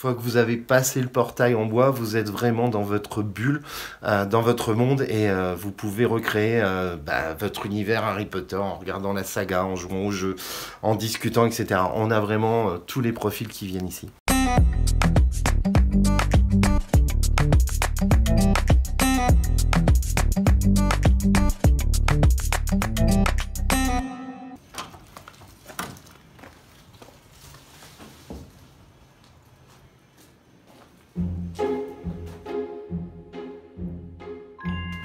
fois que vous avez passé le portail en bois, vous êtes vraiment dans votre bulle, dans votre monde, et vous pouvez recréer votre univers Harry Potter en regardant la saga, en jouant au jeu, en discutant, etc. On a vraiment tous les profils qui viennent ici.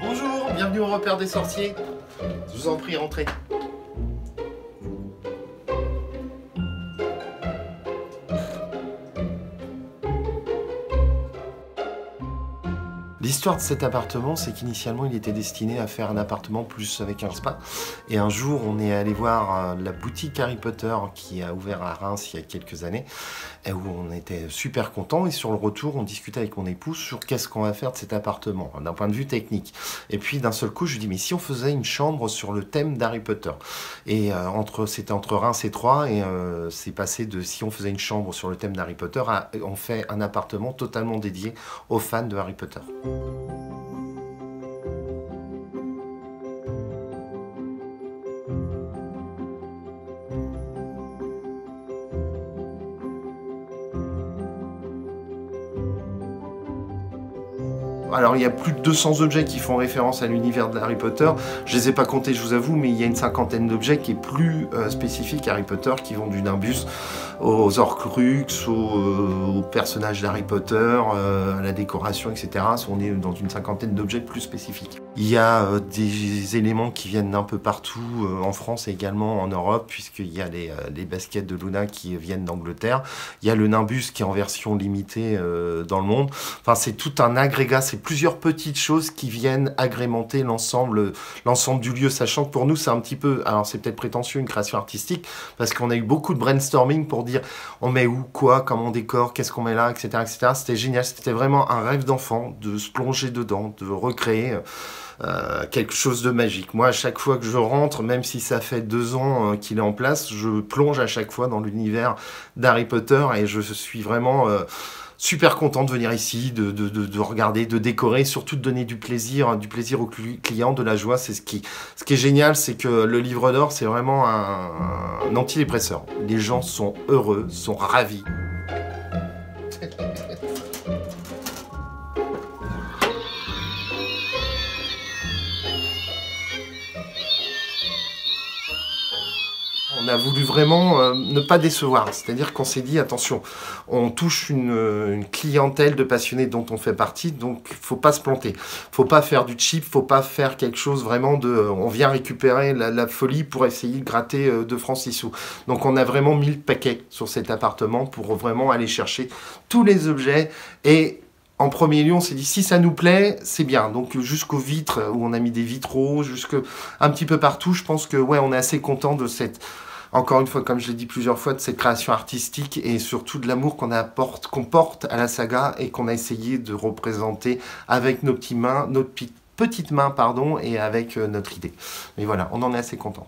Bonjour, bienvenue au repère des sorciers. Je vous en prie, rentrez. L'histoire de cet appartement, c'est qu'initialement, il était destiné à faire un appartement plus avec un spa. Et un jour, on est allé voir la boutique Harry Potter qui a ouvert à Reims il y a quelques années, et où on était super contents. Et sur le retour, on discutait avec mon épouse sur qu'est-ce qu'on va faire de cet appartement, d'un point de vue technique. Et puis, d'un seul coup, je lui dis, mais si on faisait une chambre sur le thème d'Harry Potter? Et c'était entre Reims et Troyes, et c'est passé de si on faisait une chambre sur le thème d'Harry Potter à on fait un appartement totalement dédié aux fans de Harry Potter. Alors il y a plus de 200 objets qui font référence à l'univers de Harry Potter. Je les ai pas comptés, je vous avoue, mais il y a une cinquantaine d'objets qui est plus spécifique à Harry Potter, qui vont du Nimbus aux Horcruxes, aux personnages d'Harry Potter, à la décoration, etc. On est dans une cinquantaine d'objets plus spécifiques. Il y a des éléments qui viennent d'un peu partout, en France et également en Europe, puisqu'il y a les baskets de Luna qui viennent d'Angleterre. Il y a le Nimbus qui est en version limitée dans le monde. Enfin, c'est tout un agrégat, c'est plusieurs petites choses qui viennent agrémenter l'ensemble du lieu, sachant que pour nous, c'est un petit peu, alors c'est peut-être prétentieux, une création artistique, parce qu'on a eu beaucoup de brainstorming pour dire on met où, quoi, comment on décore, qu'est-ce qu'on met là, etc., etc. C'était génial, c'était vraiment un rêve d'enfant de se plonger dedans, de recréer quelque chose de magique. Moi, à chaque fois que je rentre, même si ça fait 2 ans qu'il est en place, je plonge à chaque fois dans l'univers d'Harry Potter, et je suis vraiment super content de venir ici, de regarder, de décorer, et surtout de donner du plaisir aux clients, de la joie. C'est ce qui est génial, c'est que le livre d'or, c'est vraiment un antidépresseur. Les gens sont heureux, sont ravis. On a voulu vraiment ne pas décevoir, c'est-à-dire qu'on s'est dit, attention, on touche une clientèle de passionnés dont on fait partie, donc faut pas se planter. Faut pas faire du cheap, faut pas faire quelque chose vraiment on vient récupérer la folie pour essayer de gratter 2 francs 6 sous. Donc on a vraiment mis le paquet sur cet appartement pour vraiment aller chercher tous les objets, et en premier lieu, on s'est dit, si ça nous plaît, c'est bien. Donc jusqu'aux vitres, où on a mis des vitraux, un petit peu partout, je pense que ouais, on est assez content de cette, encore une fois, comme je l'ai dit plusieurs fois, de cette création artistique, et surtout de l'amour qu'on porte à la saga, et qu'on a essayé de représenter avec nos petites mains, et avec notre idée. Mais voilà, on en est assez content.